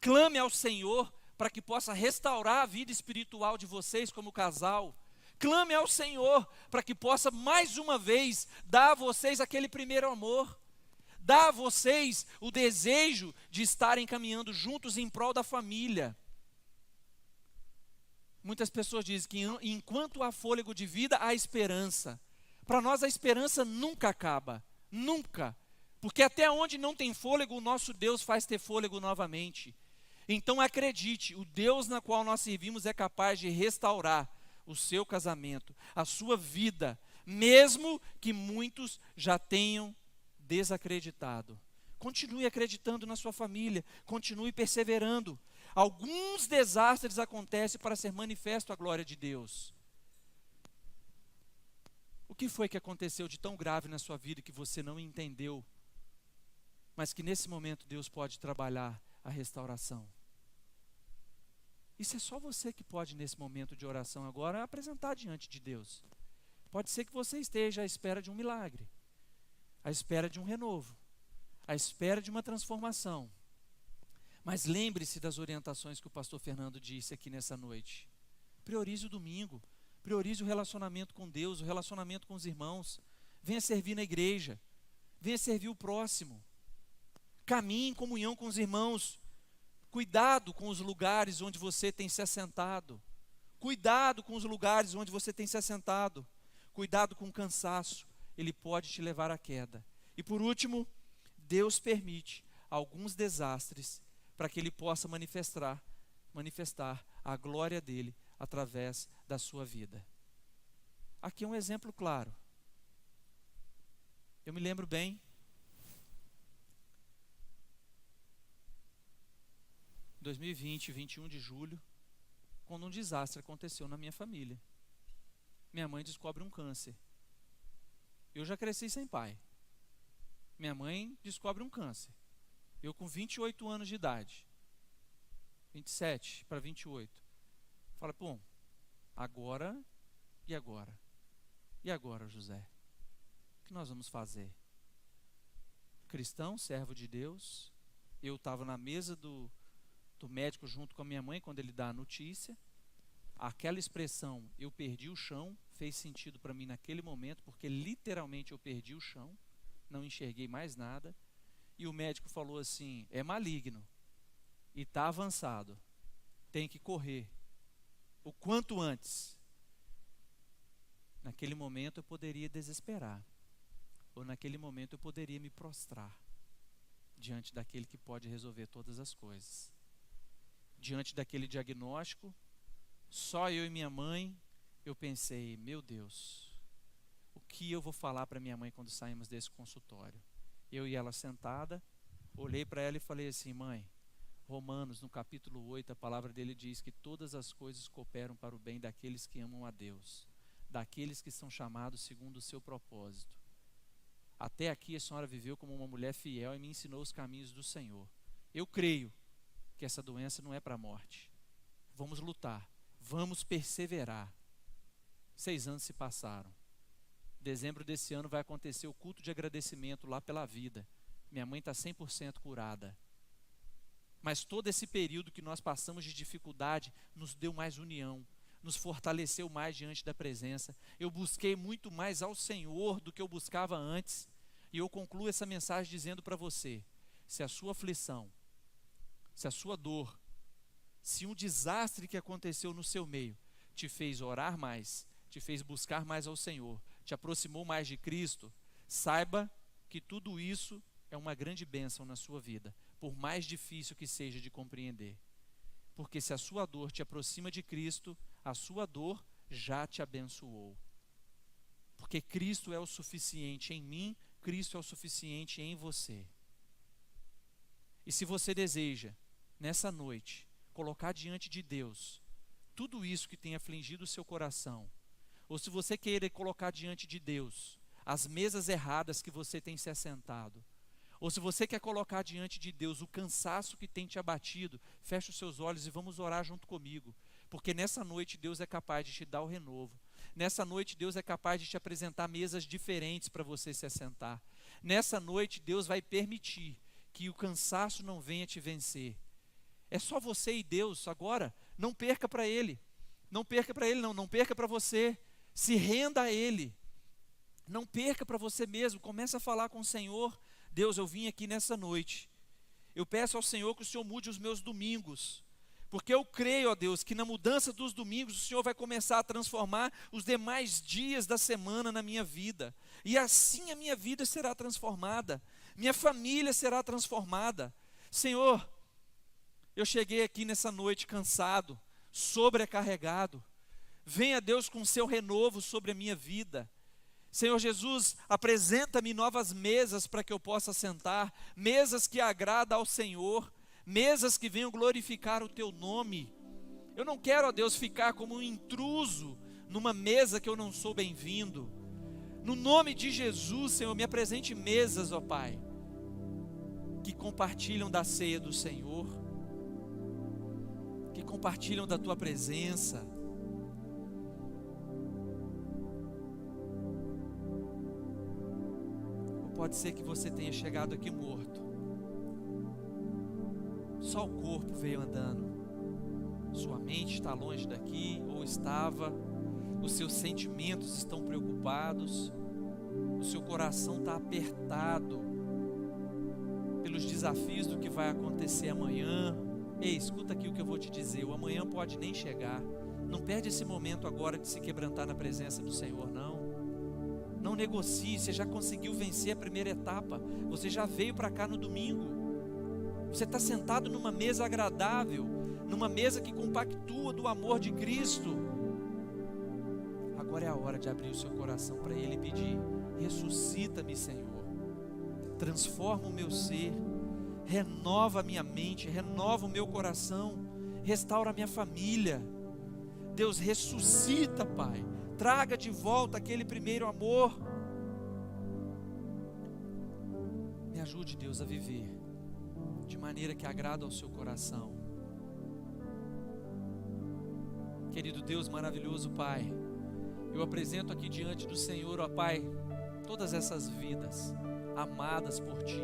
[SPEAKER 1] Clame ao Senhor para que possa restaurar a vida espiritual de vocês como casal. Clame ao Senhor para que possa mais uma vez dar a vocês aquele primeiro amor. Dar a vocês o desejo de estarem caminhando juntos em prol da família. Muitas pessoas dizem que enquanto há fôlego de vida, há esperança. Para nós a esperança nunca acaba. Nunca. Porque até onde não tem fôlego, o nosso Deus faz ter fôlego novamente. Então acredite, o Deus na qual nós servimos é capaz de restaurar o seu casamento, a sua vida, mesmo que muitos já tenham desacreditado. Continue acreditando na sua família, continue perseverando. Alguns desastres acontecem para ser manifesto a glória de Deus. O que foi que aconteceu de tão grave na sua vida que você não entendeu, mas que nesse momento Deus pode trabalhar a restauração? Isso é só você que pode, nesse momento de oração agora, apresentar diante de Deus. Pode ser que você esteja à espera de um milagre, à espera de um renovo, à espera de uma transformação. Mas lembre-se das orientações que o pastor Fernando disse aqui nessa noite. Priorize o domingo, priorize o relacionamento com Deus, o relacionamento com os irmãos. Venha servir na igreja, venha servir o próximo. Caminhe em comunhão com os irmãos. Cuidado com os lugares onde você tem se assentado. Cuidado com os lugares onde você tem se assentado. Cuidado com o cansaço, ele pode te levar à queda. E por último, Deus permite alguns desastres para que ele possa manifestar a glória dele através da sua vida. Aqui é um exemplo claro. Eu me lembro bem, 2020, 21 de julho, quando um desastre aconteceu na minha família. Minha mãe descobre um câncer. Eu já cresci sem pai. Minha mãe descobre um câncer. Eu com 28 anos de idade, 27 para 28, fala, bom, agora, e agora? E agora, José? O que nós vamos fazer? Cristão, servo de Deus, eu estava na mesa do médico junto com a minha mãe quando ele dá a notícia. Aquela expressão, eu perdi o chão, fez sentido para mim naquele momento, porque literalmente eu perdi o chão, não enxerguei mais nada. E o médico falou assim, é maligno e está avançado, tem que correr o quanto antes. Naquele momento eu poderia desesperar, ou naquele momento eu poderia me prostrar diante daquele que pode resolver todas as coisas. Diante daquele diagnóstico, só eu e minha mãe, eu pensei, meu Deus, o que eu vou falar para minha mãe quando saímos desse consultório? Eu e ela sentada, olhei para ela e falei assim, mãe, Romanos, no capítulo 8, a palavra dele diz que todas as coisas cooperam para o bem daqueles que amam a Deus, daqueles que são chamados segundo o seu propósito. Até aqui a senhora viveu como uma mulher fiel e me ensinou os caminhos do Senhor. Eu creio que essa doença não é para a morte. Vamos lutar, vamos perseverar. 6 anos se passaram. Dezembro desse ano vai acontecer o culto de agradecimento lá pela vida. Minha mãe está 100% curada. Mas todo esse período que nós passamos de dificuldade nos deu mais união, nos fortaleceu mais diante da presença. Eu busquei muito mais ao Senhor do que eu buscava antes. E eu concluo essa mensagem dizendo para você, se a sua aflição, se a sua dor, se um desastre que aconteceu no seu meio te fez orar mais, te fez buscar mais ao Senhor, te aproximou mais de Cristo, saiba que tudo isso é uma grande bênção na sua vida, por mais difícil que seja de compreender. Porque se a sua dor te aproxima de Cristo, a sua dor já te abençoou. Porque Cristo é o suficiente em mim, Cristo é o suficiente em você. E se você deseja, nessa noite, colocar diante de Deus tudo isso que tem afligido o seu coração, ou se você querer colocar diante de Deus as mesas erradas que você tem se assentado, ou se você quer colocar diante de Deus o cansaço que tem te abatido, feche os seus olhos e vamos orar junto comigo, porque nessa noite Deus é capaz de te dar o renovo. Nessa noite Deus é capaz de te apresentar mesas diferentes para você se assentar. Nessa noite, Deus vai permitir que o cansaço não venha te vencer. É só você e Deus agora. Não perca para Ele. Não perca para Ele, não perca para você. Se renda a Ele. Não perca para você mesmo. Comece a falar com o Senhor. Deus, eu vim aqui nessa noite. Eu peço ao Senhor que o Senhor mude os meus domingos. Porque eu creio, ó Deus, que na mudança dos domingos o Senhor vai começar a transformar os demais dias da semana na minha vida. E assim a minha vida será transformada. Minha família será transformada. Senhor, eu cheguei aqui nessa noite cansado, sobrecarregado. Venha, Deus, com o seu renovo sobre a minha vida. Senhor Jesus, apresenta-me novas mesas para que eu possa sentar, mesas que agradam ao Senhor, mesas que venham glorificar o teu nome. Eu não quero, ó Deus, ficar como um intruso numa mesa que eu não sou bem-vindo. No nome de Jesus, Senhor, me apresente mesas, ó Pai, que compartilham da ceia do Senhor, que compartilham da tua presença. Ou pode ser que você tenha chegado aqui morto. Só o corpo veio andando. Sua mente está longe daqui, ou estava. Os seus sentimentos estão preocupados. O seu coração está apertado pelos desafios do que vai acontecer amanhã. Ei, escuta aqui o que eu vou te dizer. O amanhã pode nem chegar. Não perde esse momento agora de se quebrantar na presença do Senhor, não. Não negocie. Você já conseguiu vencer a primeira etapa. Você já veio para cá no domingo. Você está sentado numa mesa agradável, numa mesa que compactua do amor de Cristo. Agora é a hora de abrir o seu coração para Ele e pedir: ressuscita-me, Senhor. Transforma o meu ser, renova a minha mente, renova o meu coração, restaura a minha família. Deus, ressuscita, Pai. Traga de volta aquele primeiro amor. Me ajude, Deus, a viver de maneira que agrada ao seu coração. Querido Deus maravilhoso, Pai, eu apresento aqui diante do Senhor, ó Pai, todas essas vidas amadas por Ti,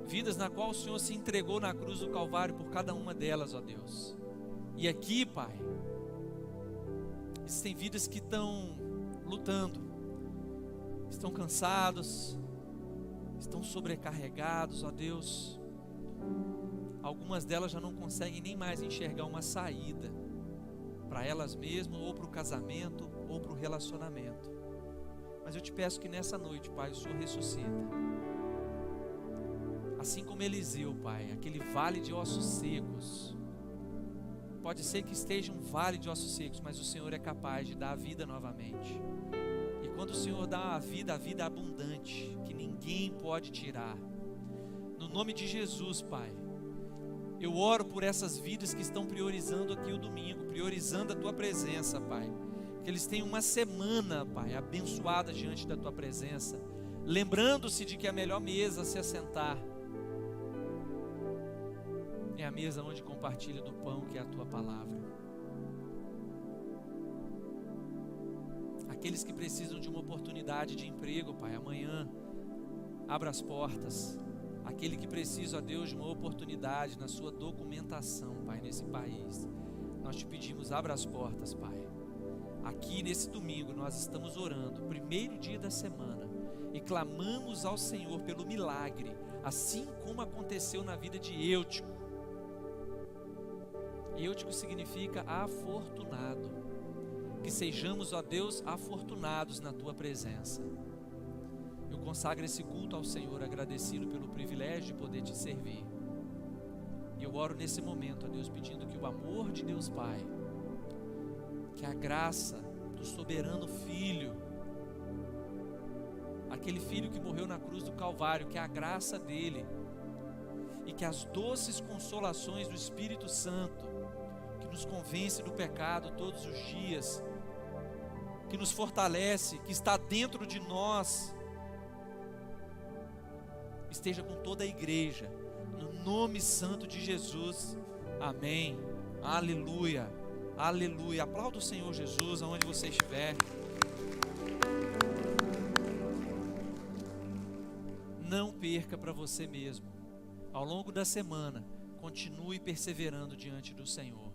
[SPEAKER 1] vidas na qual o Senhor se entregou na cruz do Calvário por cada uma delas, ó Deus. E aqui, Pai, existem vidas que estão lutando, estão cansados, estão sobrecarregados, ó Deus. Algumas delas já não conseguem nem mais enxergar uma saída para elas mesmas, ou para o casamento, ou para o relacionamento. Mas eu te peço que nessa noite, Pai, o Senhor ressuscita. Assim como Eliseu, Pai, aquele vale de ossos secos. Pode ser que esteja um vale de ossos secos, mas o Senhor é capaz de dar a vida novamente. E quando o Senhor dá a vida abundante, que ninguém pode tirar. No nome de Jesus, Pai, eu oro por essas vidas que estão priorizando aqui o domingo, priorizando a Tua presença, Pai. Que eles tenham uma semana, Pai, abençoada diante da Tua presença, lembrando-se de que a melhor mesa a se assentar é a mesa onde compartilha do pão, que é a Tua palavra. Aqueles que precisam de uma oportunidade de emprego, Pai, amanhã, abra as portas. Aquele que precisa, ó Deus, de uma oportunidade na sua documentação, Pai, nesse país, nós te pedimos, abra as portas, Pai. Aqui nesse domingo nós estamos orando, primeiro dia da semana, e clamamos ao Senhor pelo milagre, assim como aconteceu na vida de Eutico. Eutico significa afortunado. Que sejamos, ó Deus, afortunados na Tua presença. Eu consagro esse culto ao Senhor, agradecido pelo privilégio de poder Te servir. E eu oro nesse momento, ó Deus, pedindo que o amor de Deus Pai, que a graça do soberano Filho, aquele Filho que morreu na cruz do Calvário, que a graça dele e que as doces consolações do Espírito Santo, que nos convence do pecado todos os dias, que nos fortalece, que está dentro de nós, esteja com toda a igreja, no nome santo de Jesus, amém, aleluia, aleluia. Aplauda o Senhor Jesus aonde você estiver. Não perca para você mesmo. Ao longo da semana, continue perseverando diante do Senhor.